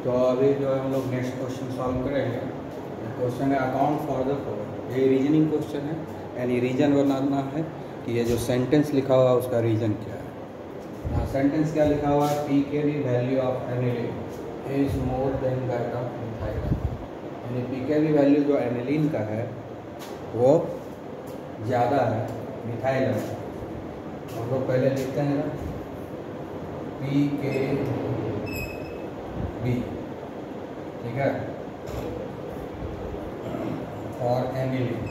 तो अभी जो है हम लोग नेक्स्ट क्वेश्चन सॉल्व करेंगे। क्वेश्चन है अकाउंट फॉर द फॉलोइंग। ये रीजनिंग क्वेश्चन है, यानी रीजन बनाना है कि ये जो सेंटेंस लिखा हुआ है उसका रीजन क्या है। यहाँ सेंटेंस क्या लिखा हुआ है, P K B value of aniline is more than that of methyl. यानी पी के वी वैल्यू जो एनिलीन का है वो ज़्यादा है मिथाइल में। हम लोग पहले लिखते हैं ना पी के वी, ठीक है, और aniline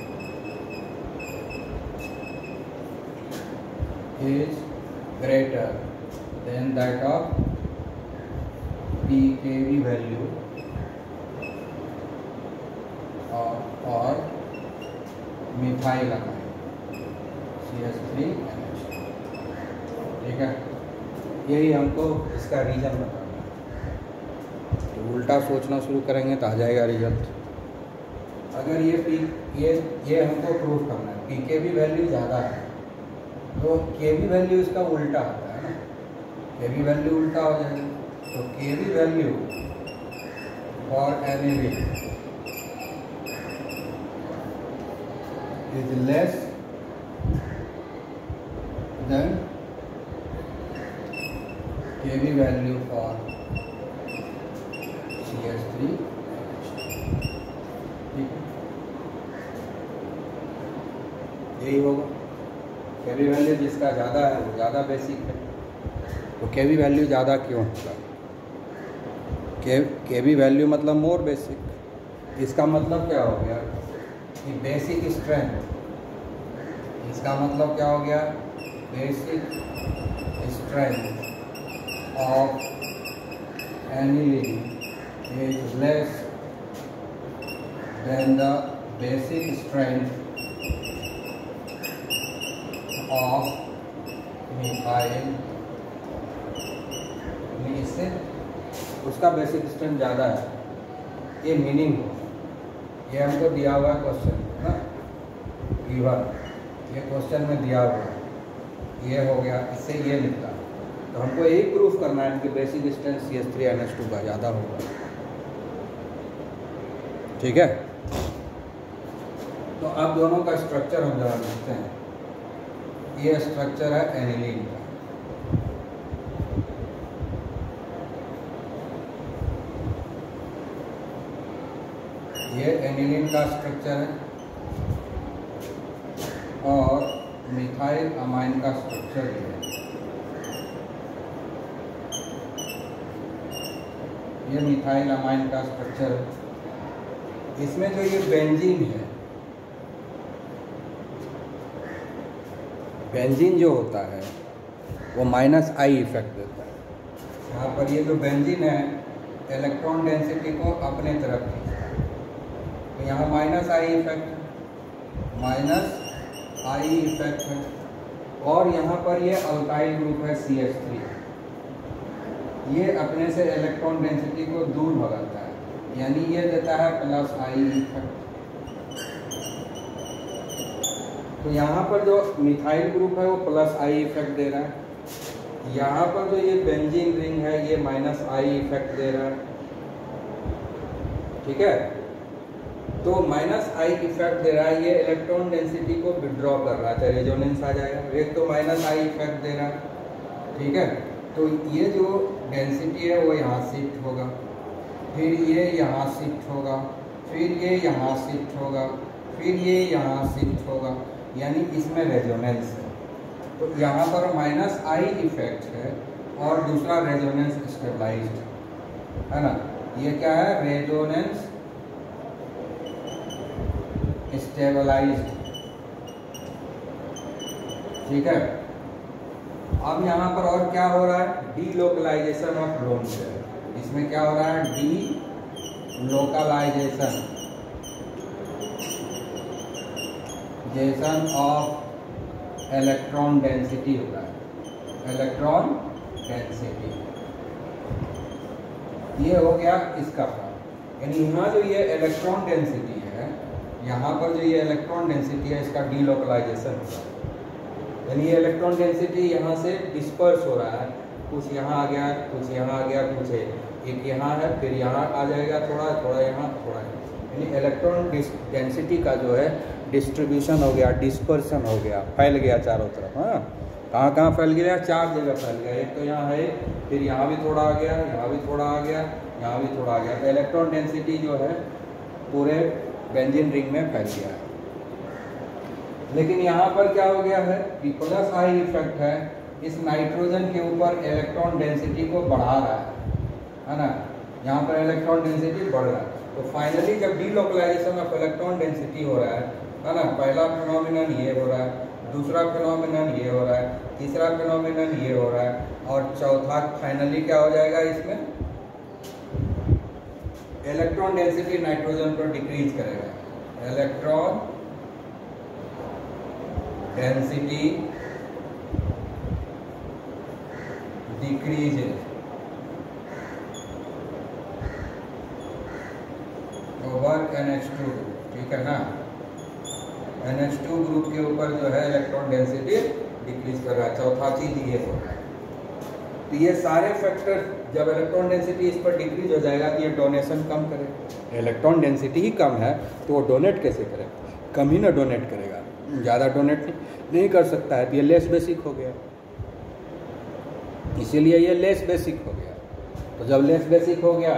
is greater than that of pKv value or methyl CH3NH। ठीक है, यही हमको इसका रीजन बताना है। तो उल्टा सोचना शुरू करेंगे तो आ जाएगा रिजल्ट। अगर ये हमको प्रूफ करना है pKv वैल्यू ज़्यादा है तो Kv वैल्यू इसका उल्टा आता है ना, Kv वैल्यू उल्टा हो जाएगा। तो Kv value for aniline is less than Kv value for CH3। ठीक है, यही होगा। केवी वैल्यू जिसका ज़्यादा है वो ज़्यादा बेसिक है। तो केवी वैल्यू ज़्यादा क्यों होगा? केवी वैल्यू मतलब मोर बेसिक। इसका मतलब क्या हो गया कि बेसिक स्ट्रेंथ, इसका मतलब क्या हो गया, basic strength of aniline is less than the basic strength of methyl. इससे उसका बेसिक स्ट्रेंथ ज़्यादा है, ये मीनिंग हो। ये हमको दिया हुआ क्वेश्चन ना, गिवन, ये क्वेश्चन में दिया हुआ है, ये हो गया, इससे ये निकला। तो हमको यही प्रूफ करना है कि बेसिक स्ट्रेंथ CH3NH2 का ज़्यादा होगा। ठीक है, तो अब दोनों का स्ट्रक्चर हम जरा देखते हैं। ये स्ट्रक्चर है एनिलीन का। ये एनिलीन का स्ट्रक्चर है और मिथाइल अमाइन का स्ट्रक्चर है। ये मिथाइल अमाइन का स्ट्रक्चर है। इसमें जो ये बेंजीन है, बेंजीन जो होता है वो -I इफेक्ट देता है। यहाँ पर ये जो बेंजीन है इलेक्ट्रॉन डेंसिटी को अपने तरफ खींचता है, तो यहाँ -I इफेक्ट, -I इफेक्ट है। और यहाँ पर ये अल्काइल ग्रुप है CH3, ये अपने से इलेक्ट्रॉन डेंसिटी को दूर भगाता है, यानी ये देता है +I इफेक्ट। तो यहाँ पर जो मिथाइल ग्रुप है वो +I इफेक्ट दे रहा है। यहाँ पर जो ये बेंजीन रिंग है ये -I इफेक्ट दे रहा है। ठीक है, तो -I इफेक्ट दे रहा है, ये इलेक्ट्रॉन डेंसिटी को विड्रॉ कर रहा है, तो रेजोनेंस आ जाएगा। एक तो -I इफेक्ट दे रहा है, ठीक है, तो ये जो डेंसिटी है वो यहाँ शिफ्ट होगा, फिर ये यहाँ शिफ्ट होगा, फिर ये यहाँ शिफ्ट होगा, फिर ये यहाँ शिफ्ट होगा, यानी इसमें रेजोनेंस है। तो यहाँ पर -I इफेक्ट है और दूसरा रेजोनेंस स्टेबलाइज्ड है ना। ये क्या है, रेजोनेंस स्टेबलाइज्ड। ठीक है, अब यहाँ पर और क्या हो रहा है, डीलोकलाइजेशन ऑफ लोन पेयर। इसमें क्या हो रहा है, डीलोकलाइजेशन ऑफ इलेक्ट्रॉन डेंसिटी हो रहा है, इलेक्ट्रॉन डेंसिटी। ये हो गया इसका पार्ट, यानी यहाँ जो ये इलेक्ट्रॉन डेंसिटी है, यहाँ पर जो ये इलेक्ट्रॉन डेंसिटी है इसका डीलोकलाइजेशन हो रहा है, यानी ये इलेक्ट्रॉन डेंसिटी यहाँ से डिस्पर्स हो रहा है कुछ यहाँ आ गया, कुछ यहाँ आ गया, कुछ एक यहाँ है, फिर यहाँ आ जाएगा थोड़ा, थोड़ा यहाँ, थोड़ा यहाँ। यानी इलेक्ट्रॉन डेंसिटी का जो है डिस्ट्रीब्यूशन हो गया, डिस्पर्सन हो गया, फैल गया चारों तरफ। हाँ, कहाँ कहाँ फैल गया? 4 जगह फैल गया। एक तो यहाँ है, फिर यहाँ भी थोड़ा आ गया, यहाँ भी थोड़ा आ गया, यहाँ भी थोड़ा आ गया। तो इलेक्ट्रॉन डेंसिटी जो है पूरे बेंजीन रिंग में फैल गया है। लेकिन यहाँ पर क्या हो गया है कि प्लस आई इफेक्ट है, इस नाइट्रोजन के ऊपर इलेक्ट्रॉन डेंसिटी को बढ़ा रहा है ना। यहाँ पर इलेक्ट्रॉन डेंसिटी बढ़ रहा है। तो फाइनली जब डीलोकलाइजेशन ऑफ इलेक्ट्रॉन डेंसिटी हो रहा है ना, पहला फिनोमिनन ये हो रहा है, दूसरा फिनोमिनन ये हो रहा है, तीसरा फिनोमिनन ये हो रहा है, और चौथा फाइनली क्या हो जाएगा? इसमें इलेक्ट्रॉन डेंसिटी नाइट्रोजन पर डिक्रीज करेगा। Electron density decreases over NH2, ठीक है ना। NH2 ग्रुप के ऊपर जो है इलेक्ट्रॉन डेंसिटी डिक्रीज कर रहा है। चौथा चीज ये हो रहा है। तो ये सारे फैक्टर जब इलेक्ट्रॉन डेंसिटी इस पर डिक्रीज हो जाएगा तो ये डोनेशन कम करेगा। इलेक्ट्रॉन डेंसिटी ही कम है तो वो डोनेट कैसे करेगा? कम ही ना डोनेट करेगा, ज़्यादा डोनेट नहीं कर सकता है। तो ये लेस बेसिक हो गया, इसीलिए ये लेस बेसिक हो गया। तो जब लेस बेसिक हो गया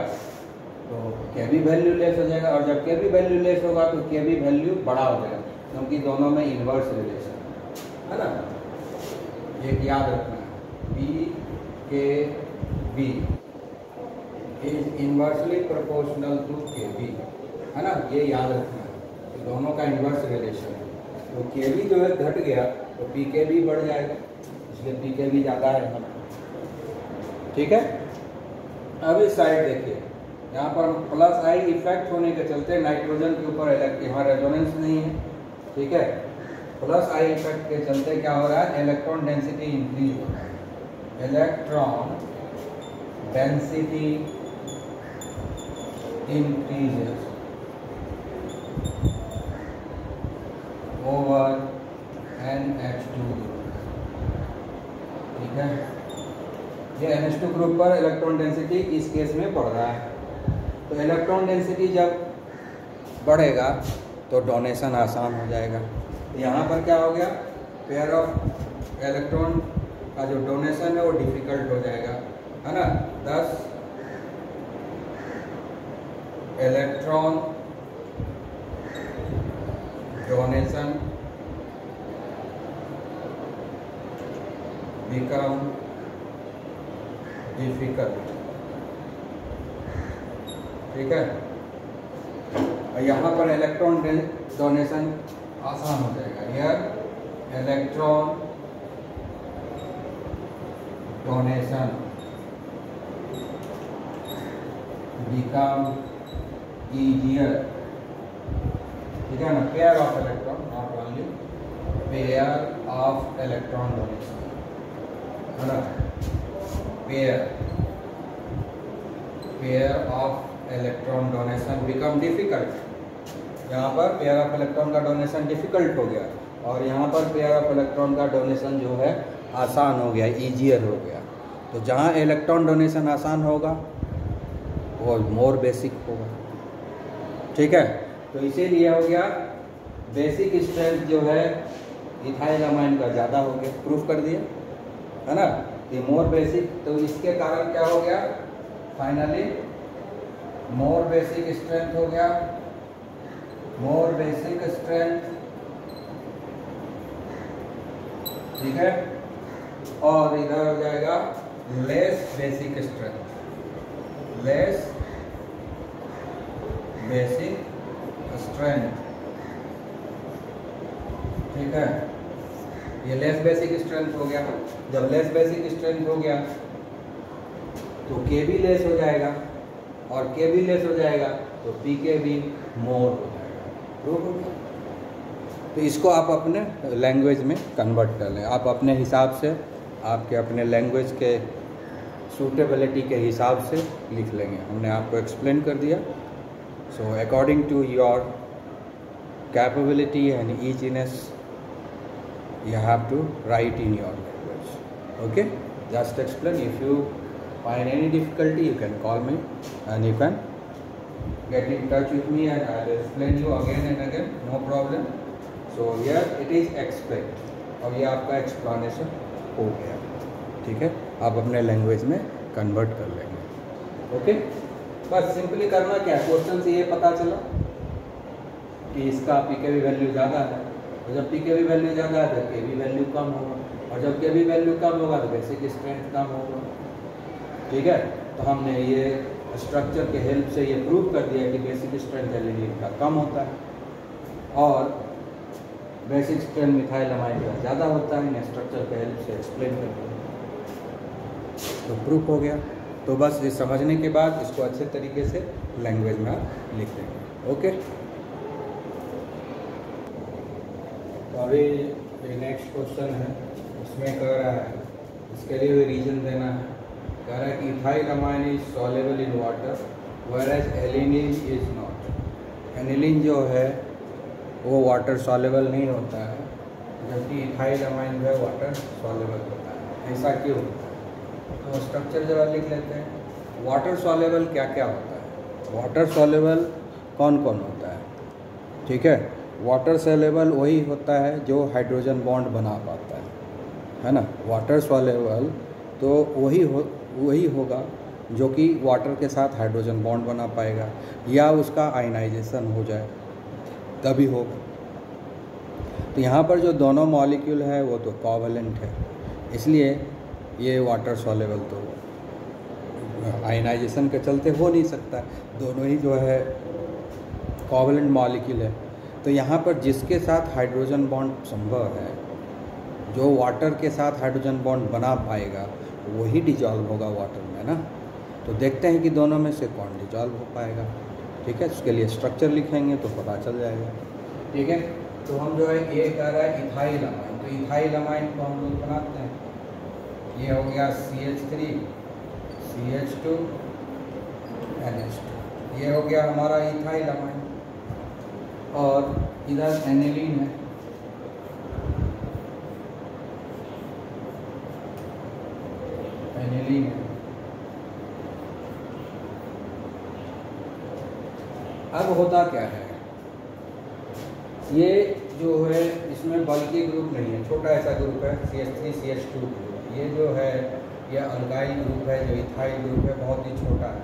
तो के भी वैल्यू लेस हो जाएगा, और जब के भी वैल्यू लेस होगा तो के भी वैल्यू बड़ा हो जाएगा, क्योंकि दोनों में इन्वर्स रिलेशन है ना। एक याद रखना है, P K B is inversely proportional to K B, है ना। ये याद रखना है कि दोनों का इन्वर्स रिलेशन है। तो के बी जो है घट गया तो पी के बी बढ़ जाएगा, इसलिए पी के बी ज़्यादा है, ठीक है। अब इस साइड देखिए, यहाँ पर प्लस आई इफेक्ट होने के चलते नाइट्रोजन के ऊपर यहाँ रेजोनेंस नहीं है, ठीक है। प्लस आई इफेक्ट के चलते क्या हो रहा है? इलेक्ट्रॉन डेंसिटी इंक्रीज हो रहा है। Electron density increases over NH2 group, ठीक है। ये NH2 ग्रुप पर इलेक्ट्रॉन डेंसिटी इस केस में बढ़ रहा है। तो इलेक्ट्रॉन डेंसिटी जब बढ़ेगा तो डोनेशन आसान हो जाएगा। यहाँ पर क्या हो गया? पेयर ऑफ इलेक्ट्रॉन का जो डोनेशन है वो डिफिकल्ट हो जाएगा, है ना। 10 इलेक्ट्रॉन डोनेशन बिकम डिफिकल्ट, ठीक है। और यहाँ पर इलेक्ट्रॉन डोनेशन आसान हो जाएगा। Here electron donation become easier, ठीक है ना। Pair of electron, not only pair of electron donation, है ना। Pair of electron donation become difficult. यहाँ पर पेयर ऑफ इलेक्ट्रॉन का डोनेशन डिफिकल्ट हो गया, और यहाँ पर पेयर ऑफ इलेक्ट्रॉन का डोनेशन जो है आसान हो गया, ईजियर हो गया। तो जहाँ इलेक्ट्रॉन डोनेशन आसान होगा वो मोर बेसिक होगा, ठीक है। तो इसीलिए हो गया बेसिक स्ट्रेंथ जो है इथाइल अमाइन का ज़्यादा हो गया, प्रूफ कर दिया, है ना। ये मोर बेसिक, तो इसके कारण क्या हो गया? फाइनली मोर बेसिक स्ट्रेंथ हो गया, मोर बेसिक स्ट्रेंथ, ठीक है। और इधर हो जाएगा less basic strength, less basic strength, ठीक है। ये लेस बेसिक स्ट्रेंथ हो गया। जब लेस बेसिक स्ट्रेंथ हो गया तो के भी लेस हो जाएगा, और के भी लेस हो जाएगा तो पी के भी मोर हो जाएगा। तो इसको आप अपने लैंग्वेज में कन्वर्ट कर लें, आप अपने हिसाब से, आपके अपने लैंग्वेज के सूटेबिलिटी के हिसाब से लिख लेंगे। हमने आपको एक्सप्लेन कर दिया। So according to your capability and easiness you have to write in your language. Okay. just explain. If you find any difficulty, you can call me and you can get in touch with me and I'll explain you again and again, no problem. So here it is explained. अब ये आपका explanation हो गया, ठीक है, आप अपने language में कन्वर्ट कर लेंगे। ओके, बस सिंपली करना क्या है, क्वेश्चन से ये पता चला कि इसका पीकेवी वैल्यू ज़्यादा है, और जब पीकेवी वैल्यू ज़्यादा है तो केवी वैल्यू कम होगा, और जब केवी वैल्यू कम होगा तो बेसिक स्ट्रेंथ कम होगा। ठीक है, तो हमने ये स्ट्रक्चर के हेल्प से ये प्रूव कर दिया कि बेसिक स्ट्रेंथ एलिनिन का कम होता है और बेसिक स्ट्रेंथ मिथाइलमाइन का ज़्यादा होता है। इन स्ट्रक्चर के हेल्प से एक्सप्लेन कर दिया, तो प्रूफ हो गया। तो बस ये समझने के बाद इसको अच्छे तरीके से लैंग्वेज में आप लिख देंगे। ओके, तो अभी ये नेक्स्ट क्वेश्चन है, उसमें कह रहा है, इसके लिए भी रीजन देना है। कह रहा है कि ethylamine is soluble in water whereas aniline is not. Aniline जो है वो वाटर सॉल्युबल नहीं होता है, जबकि इथाइलमाइन जो है वाटर सॉल्युबल होता है। ऐसा क्यों होता है? तो स्ट्रक्चर जरा लिख लेते हैं। वाटर सॉल्युबल क्या क्या होता है? वाटर सॉल्युबल कौन कौन होता है? ठीक है, वाटर सॉल्युबल वही होता है जो हाइड्रोजन बॉन्ड बना पाता है ना। वाटर सॉल्युबल तो वही होगा जो कि वाटर के साथ हाइड्रोजन बॉन्ड बना पाएगा या उसका आयनाइजेशन हो जाए तभी होगा। तो यहाँ पर जो दोनों मॉलिक्यूल है वो तो कोवैलेंट है, इसलिए ये वाटर सॉल्युबल तो आयनाइजेशन के चलते हो नहीं सकता, दोनों ही जो है कोवैलेंट मॉलिक्यूल है। तो यहाँ पर जिसके साथ हाइड्रोजन बॉन्ड संभव है, जो वाटर के साथ हाइड्रोजन बॉन्ड बना पाएगा वही डिजॉल्व होगा वाटर में ना। तो देखते हैं कि दोनों में से कौन डिजॉल्व हो पाएगा। ठीक है, उसके लिए स्ट्रक्चर लिखेंगे तो पता चल जाएगा। ठीक है, तो हम जो है ये कह रहा है इथाइलमाइन, तो इथाइलमाइन को हम लोग बनाते हैं। ये हो गया CH3 CH2 NH2, ये हो गया हमारा इथाइलमाइन, और इधर एनिलीन है। एनिलीन है। अब होता क्या है, ये जो है इसमें बल्कि ग्रुप नहीं है, छोटा ऐसा ग्रुप है CH3 CH2 ग्रुप। ये जो है ये अल्काइल ग्रुप है, जो इथाइल ग्रुप है बहुत ही छोटा है।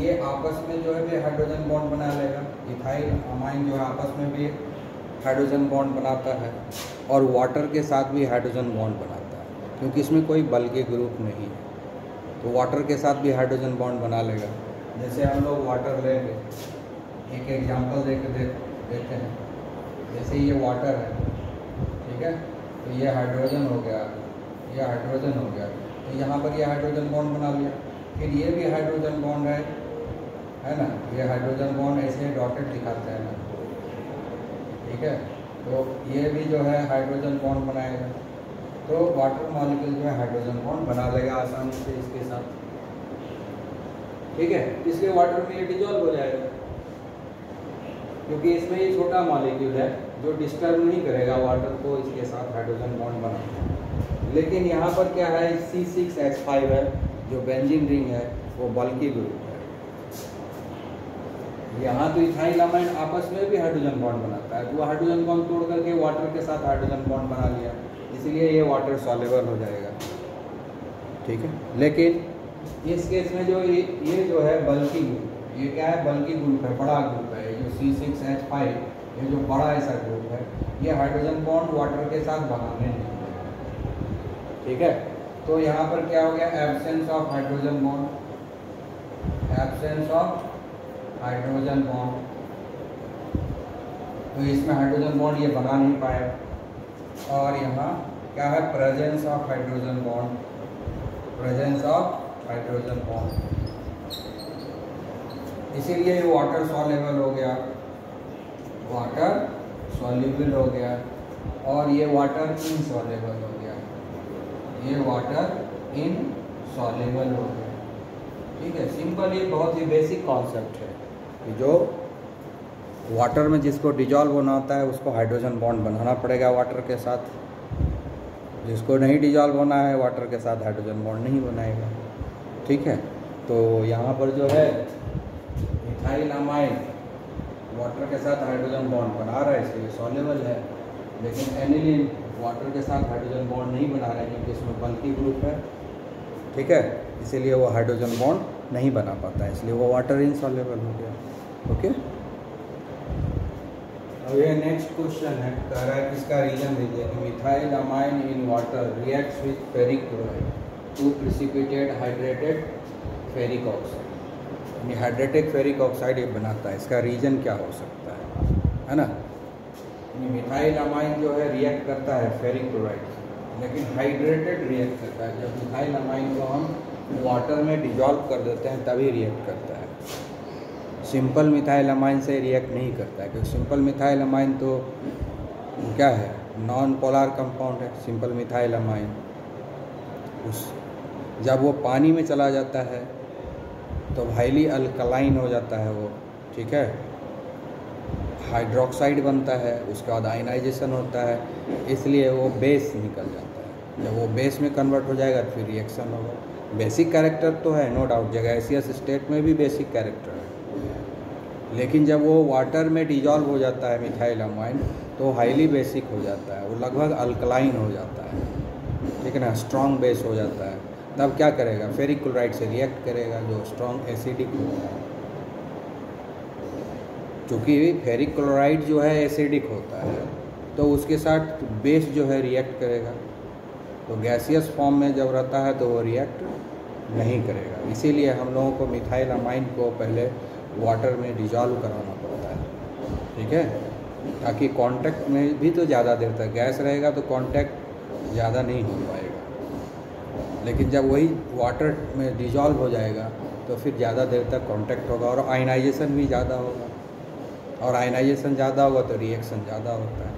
ये आपस में जो है भी हाइड्रोजन बॉन्ड बना लेगा। इथाइल अमाइन जो है आपस में भी हाइड्रोजन बॉन्ड बनाता है और वाटर के साथ भी हाइड्रोजन बॉन्ड बनाता है, क्योंकि इसमें कोई बल्कि ग्रुप नहीं है। तो वाटर के साथ भी हाइड्रोजन बॉन्ड बना लेगा। जैसे हम लोग वाटर लेंगे, एक एग्जांपल देते हैं। जैसे ये वाटर है, ठीक है, तो ये हाइड्रोजन हो गया, ये हाइड्रोजन हो गया, तो यहाँ पर ये हाइड्रोजन बॉन्ड बना लिया। फिर ये भी हाइड्रोजन बॉन्ड है ना, ये हाइड्रोजन बॉन्ड ऐसे डॉटेड दिखाते हैं ना, ठीक है, तो ये भी जो है हाइड्रोजन बॉन्ड बनाएगा। तो वाटर मॉलिक्यूल जो है हाइड्रोजन बॉन्ड बना लेगा आसानी से इसके साथ। ठीक है, इसलिए वाटर में ये डिजॉल्व हो जाएगा, क्योंकि इसमें ये छोटा मॉलिक्यूल है जो डिस्टर्ब नहीं करेगा वाटर को इसके साथ हाइड्रोजन बॉन्ड बना। लेकिन यहाँ पर क्या है, C6H5 है, जो बेंजीन रिंग है वो बल्कि ग्रुप है। यहाँ तो इथाइलमाइन आपस में भी हाइड्रोजन बॉन्ड बनाता है, तो वो हाइड्रोजन बॉन्ड तोड़ करके वाटर के साथ हाइड्रोजन बॉन्ड बना लिया, इसलिए ये वाटर सॉल्युबल हो जाएगा। ठीक है, लेकिन इस केस में जो ये जो है बल्कि ग्रुप, ये क्या है, बल्कि ग्रुप है, बड़ा ग्रुप है। जो C6H5 ये जो बड़ा ऐसा ग्रुप है, ये हाइड्रोजन बॉन्ड वाटर के साथ बनाने नहीं है। ठीक है, तो यहाँ पर क्या हो गया, absence of hydrogen bond, absence of hydrogen bond. तो इसमें हाइड्रोजन बॉन्ड ये बना नहीं पाया। और यहाँ क्या है, presence of hydrogen bond, presence of hydrogen bond, इसीलिए ये वाटर सॉल्युबल हो गया, वाटर सॉल्युबल हो गया, और ये वाटर इनसॉल्युबल हो गया, ये वाटर इनसॉल्युबल हो गया। ठीक है, सिंपल, ये बहुत ही बेसिक कॉन्सेप्ट है कि जो वाटर में जिसको डिजॉल्व होना होता है उसको हाइड्रोजन बॉन्ड बनाना पड़ेगा वाटर के साथ, जिसको नहीं डिजॉल्व होना है वाटर के साथ हाइड्रोजन बॉन्ड नहीं बनाएगा। ठीक है, तो यहाँ पर जो है मिथाइल अमाइन वाटर के साथ हाइड्रोजन बॉन्ड बना रहा है, इसलिए सॉल्युबल है। लेकिन एनिलीन वाटर के साथ हाइड्रोजन बॉन्ड नहीं बना रहा है क्योंकि इसमें बल्की ग्रुप है। ठीक है, इसीलिए वो हाइड्रोजन बॉन्ड नहीं बना पाता है, इसलिए वो वाटर इनसॉल्युबल हो गया। ओके, अब ये नेक्स्ट क्वेश्चन है, कह रहा है कि इसका रीजन दीजिए। Methyl amine in water reacts with ferric chloride to precipitate hydrated ferric oxide. यानी हाइड्रेटेड फेरिक ऑक्साइड ये बनाता है, इसका रीजन क्या हो सकता है ना। मिथाइल अमाइन जो है रिएक्ट करता है फेरिक क्लोराइड से, लेकिन हाइड्रेटेड रिएक्ट करता है। जब मिथाइल अमाइन को हम वाटर में डिजॉल्व कर देते हैं तभी रिएक्ट करता है। सिंपल मिथाइल अमाइन से रिएक्ट नहीं करता है, क्योंकि सिंपल मिथाइल अमाइन तो क्या है, नॉन पोलर कंपाउंड है सिंपल मिथाइल अमाइन। उस जब वो पानी में चला जाता है तो हाईली अल्कलाइन हो जाता है वो। ठीक है, हाइड्रोक्साइड बनता है, उसके बाद आयनाइजेशन होता है, इसलिए वो बेस निकल जाता है। जब वो बेस में कन्वर्ट हो जाएगा तो फिर रिएक्शन होगा। बेसिक कैरेक्टर तो है नो डाउट, गैसियस स्टेट में भी बेसिक कैरेक्टर है, लेकिन जब वो वाटर में डिजॉल्व हो जाता है मिथाइल अमाइन तो हाईली बेसिक हो जाता है, वो लगभग अल्कलाइन हो जाता है। ठीक है ना, स्ट्रॉन्ग बेस हो जाता है। तब क्या करेगा, फेरिक क्लोराइड से रिएक्ट करेगा जो स्ट्रॉन्ग एसिडिक होता है। क्योंकि फेरिक क्लोराइड जो है एसिडिक होता है तो उसके साथ बेस जो है रिएक्ट करेगा, तो गैसियस फॉर्म में जब रहता है तो वो रिएक्ट नहीं करेगा। इसीलिए हम लोगों को मिथाइल अमाइन को पहले वाटर में डिजॉल्व कराना पड़ता है। ठीक है, ताकि कांटेक्ट में भी तो ज़्यादा देर तक गैस रहेगा तो कांटेक्ट ज़्यादा नहीं हो पाएगा, लेकिन जब वही वाटर में डिजॉल्व हो जाएगा तो फिर ज़्यादा देर तक कांटेक्ट होगा और आयनाइजेशन भी ज़्यादा होगा, और आयनाइजेशन ज़्यादा होगा तो रिएक्शन ज़्यादा होता है,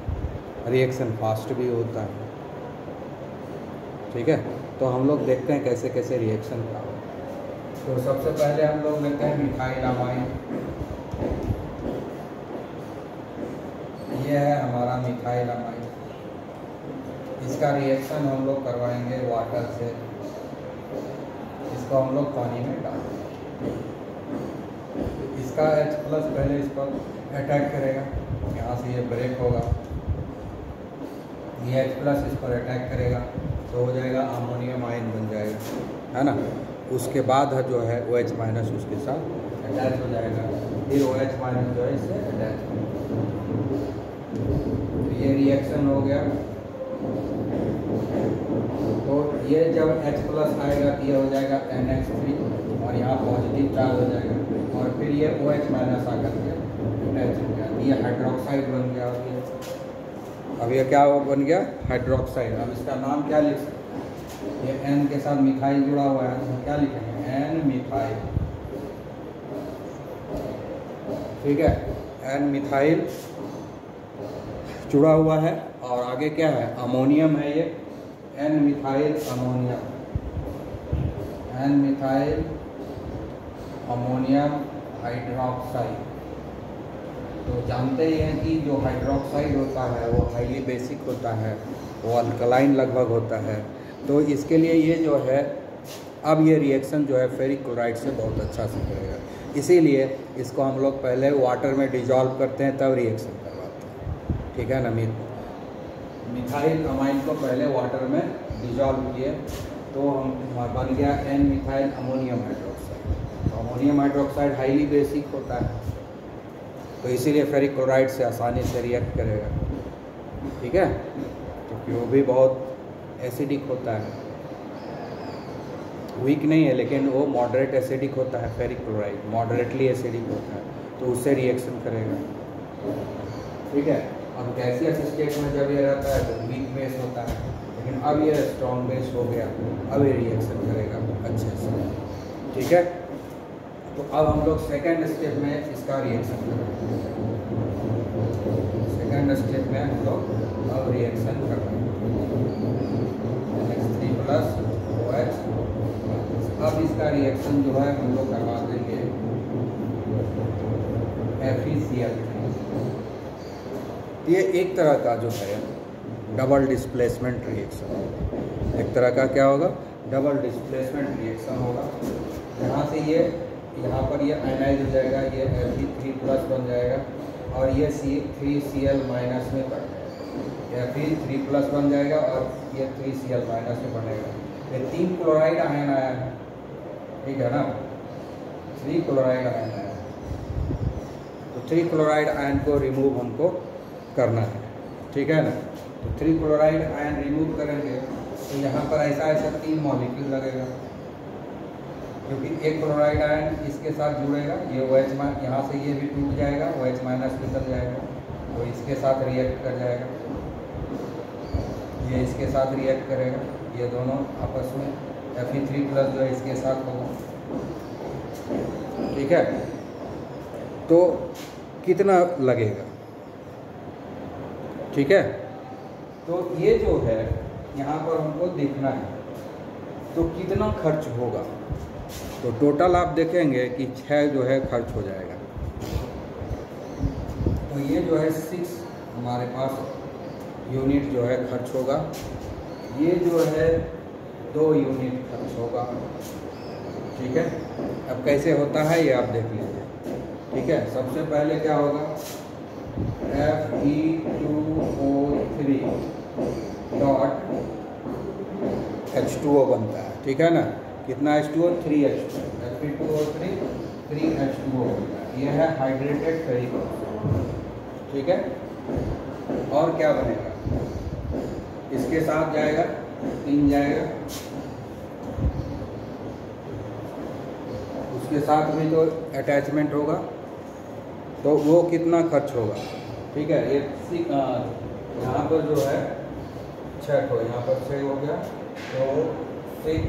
रिएक्शन फास्ट भी होता है। ठीक है, तो हम लोग देखते हैं कैसे कैसे रिएक्शन का। तो सबसे पहले हम लोग लेते हैं मिथाइल अमाइन। ये है हमारा मिथाइल अमाइन, इसका रिएक्शन हम लोग करवाएंगे वाटर से। इसको हम लोग पानी में डालेंगे, इसका H+ पहले इस पर अटैक करेगा, यहाँ से ये ब्रेक होगा, ये H+ इस पर अटैक करेगा तो हो जाएगा अमोनियम आयन बन जाएगा, है ना। उसके बाद जो है OH- उसके साथ अटैच हो जाएगा, फिर OH- जो है इससे अटैच होगा। तो ये रिएक्शन हो गया। तो ये जब H+ आएगा तो ये हो जाएगा NH3 और यहाँ पॉजिटिव चार्ज हो जाएगा, और फिर ये OH- आकर के अटैच हो गया, ये हाइड्रोक्साइड बन गया। अब ये क्या बन गया, हाइड्रोक्साइड। अब इसका नाम क्या लिख सकते हैं, ये N के साथ मिथाइल जुड़ा हुआ है तो क्या लिखेंगे, N मिथाइल। ठीक है, N मिथाइल जुड़ा हुआ है, और आगे क्या है, अमोनियम है, ये N methyl ammonium, N methyl ammonium hydroxide. तो जानते ही हैं कि जो हाइड्रोक्साइड होता है वो हाईली बेसिक होता है, वो अल्कलाइन लगभग होता है। तो इसके लिए ये जो है, अब ये रिएक्शन जो है फेरिक क्लोराइड से बहुत अच्छा से करेगा, इसीलिए इसको हम लोग पहले वाटर में डिजॉल्व करते हैं तब रिएक्शन करवाते हैं। ठीक है ना, मिथाइल अमाइन को पहले वाटर में डिजॉल्व किए तो हम बन गया N मिथाइल अमोनियम हाइड्रोक्साइड। तो अमोनियम हाइड्रोक्साइड हाईली बेसिक होता है, तो इसीलिए फेरिक क्लोराइड से आसानी से रिएक्ट करेगा। ठीक है, क्योंकि वो भी बहुत एसिडिक होता है, वीक नहीं है लेकिन वो मॉडरेट एसिडिक होता है। फेरिक क्लोराइड मॉडरेटली एसिडिक होता है, तो उससे रिएक्शन करेगा। ठीक है, अब गैसियस स्टेट में जब ये रहता है तो वीक बेस होता है, लेकिन अब ये स्ट्रॉन्ग बेस हो गया, अब ये रिएक्शन करेगा अच्छे से। ठीक है, तो अब हम लोग सेकेंड स्टेप में इसका रिएक्शन करेंगे। सेकेंड स्टेप में हम लोग अब रिएक्शन कर रहे हैं NH3+ OH। अब इसका रिएक्शन जो है हम लोग करवा देंगे FeCl3। ये एक तरह का जो है डबल डिस्प्लेसमेंट रिएक्शन। एक तरह का क्या होगा, डबल डिस्प्लेसमेंट रिएक्शन होगा। यहाँ से ये यहाँ पर ये आयनाइज हो जाएगा, ये Fe3+ बन जाएगा और ये C3Cl- में बढ़ जाएगा। यह Fe3+ बन जाएगा और ये 3Cl- में बनेगा। ये 3 क्लोराइड आयन आया है, ठीक है ना, 3 क्लोराइड आयन आया है। तो 3 क्लोराइड आयन को रिमूव हमको करना है, ठीक है ना। तो 3 क्लोराइड आयन रिमूव करेंगे तो यहाँ पर ऐसा 3 मॉलिक्यूल लगेगा, क्योंकि एक क्लोराइड आयन इसके साथ जुड़ेगा, ये OH- यहाँ से ये भी टूट जाएगा, OH- निकल जाएगा, तो इसके साथ रिएक्ट कर जाएगा, ये इसके साथ रिएक्ट करेगा, ये दोनों आपस में Fe3+ जो है इसके साथ होगा, ठीक है। तो कितना लगेगा, ठीक है। तो ये जो है यहाँ पर हमको देखना है, तो कितना खर्च होगा। तो टोटल आप देखेंगे कि 6 जो है खर्च हो जाएगा। तो ये जो है 6 हमारे पास यूनिट जो है खर्च होगा, ये जो है 2 यूनिट खर्च होगा, ठीक है। अब कैसे होता है ये आप देख लीजिए, ठीक है। सबसे पहले क्या होगा, Fe2O3 डॉट H2O बनता है, ठीक है ना। कितना H2O, 3H2, Fe2O3 3H2O बनता है। यह है हाइड्रेटेड फेरिक ऑक्साइड, ठीक है। और क्या बनेगा, इसके साथ जाएगा 3 जाएगा, उसके साथ भी तो अटैचमेंट होगा, तो वो कितना खर्च होगा, ठीक है। ये यहाँ पर जो है 6 को, यहाँ पर 6 हो गया, तो 6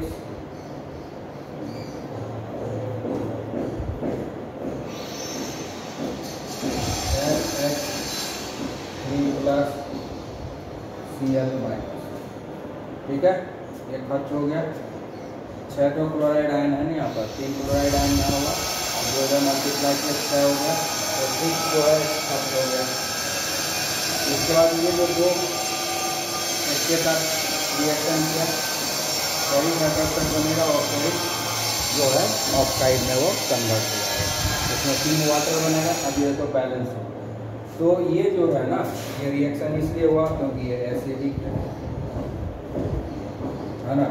Cl-, ठीक है। ये खर्च हो गया। 6 तो क्लोराइड आयन है ना यहाँ पर, 3 क्लोराइड आयन यहाँ होगा, जो है मल्टीप्लाई से 6 हो गया, तो 6 जो है खर्च हो गया। इसके बाद ये जो 2 इसके साथ रिएक्शन किया, फेरिक हाइड्रोक्साइड बनेगा और फेरिक जो है ऑक्साइड में वो कन्वर्ट हो जाएगा, इसमें 3 वाटर बनेगा। अब ये तो बैलेंस हो, तो ये जो है ना, ये रिएक्शन इसलिए हुआ क्योंकि ये एसिडिक है ना,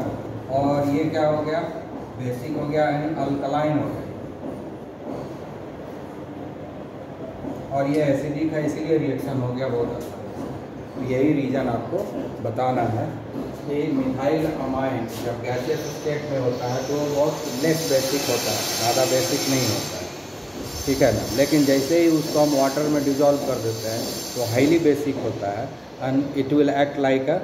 और ये क्या हो गया, बेसिक हो गया, यानी अल्कलाइन हो गया, और ये एसिडिक है इसीलिए रिएक्शन हो गया बहुत अच्छा। तो यही रीज़न आपको बताना है कि मिथाइल अमाइन जब गैसियस स्टेट में होता है तो बहुत लेस बेसिक होता है, ज़्यादा बेसिक नहीं होता है, ठीक है ना। लेकिन जैसे ही उसको हम वाटर में डिजॉल्व कर देते हैं तो हाईली बेसिक होता है and it will act like a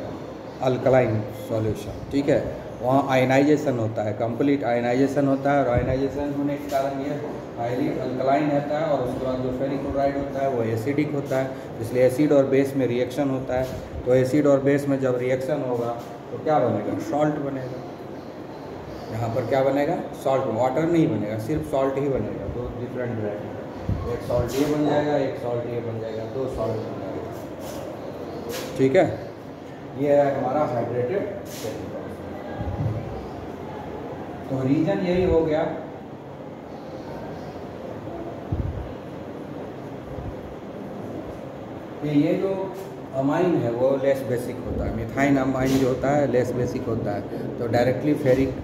alkaline solution, ठीक है। वहाँ आयनाइजेशन होता है, कंप्लीट आयनाइजेशन होता है, और आयनाइजेशन होने के कारण ये हाईली अल्कलाइन रहता है, और उसके बाद जो फेरिक क्लोराइड होता है वो एसिडिक होता है, इसलिए एसिड और बेस में रिएक्शन होता है। तो एसिड और बेस में जब रिएक्शन होगा तो क्या बनेगा, सॉल्ट बनेगा। यहाँ पर क्या बनेगा, सॉल्ट, वाटर नहीं बनेगा, सिर्फ सॉल्ट ही बनेगा। 2 डिफरेंट वैरायटी, एक सॉल्ट ये बन जाएगा, एक सॉल्ट ये बन जाएगा, 2 सॉल्ट बन जाएगा, ठीक है। ये है हमारा हाइड्रेटेड फेरिक ऑक्साइड। तो रीजन यही हो गया कि ये जो अमाइन है वो लेस बेसिक होता है, मिथाइन अमाइन जो होता है लेस बेसिक होता है, तो डायरेक्टली फेरिक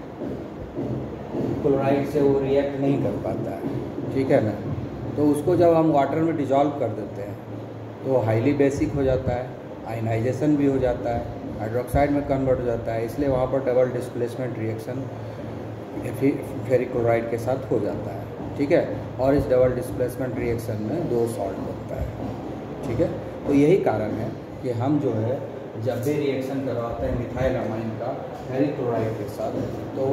क्लोराइड से वो रिएक्ट नहीं कर पाता है, ठीक है ना। तो उसको जब हम वाटर में डिजॉल्व कर देते हैं तो हाईली बेसिक हो जाता है, आयनाइजेशन भी हो जाता है, हाइड्रोक्साइड में कन्वर्ट हो जाता है, इसलिए वहाँ पर double displacement reaction ferric chloride के साथ हो जाता है, ठीक है। और इस डबल डिस्प्लेसमेंट रिएक्शन में 2 सॉल्ट बनता है, ठीक है। तो यही कारण है कि हम जो है जब भी रिएक्शन करवाते हैं मिथाइल अमाइन का फेरिक क्लोराइड के साथ, तो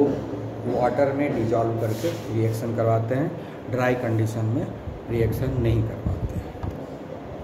वाटर में डिजॉल्व करके रिएक्शन करवाते हैं, ड्राई कंडीशन में रिएक्शन नहीं करवाते।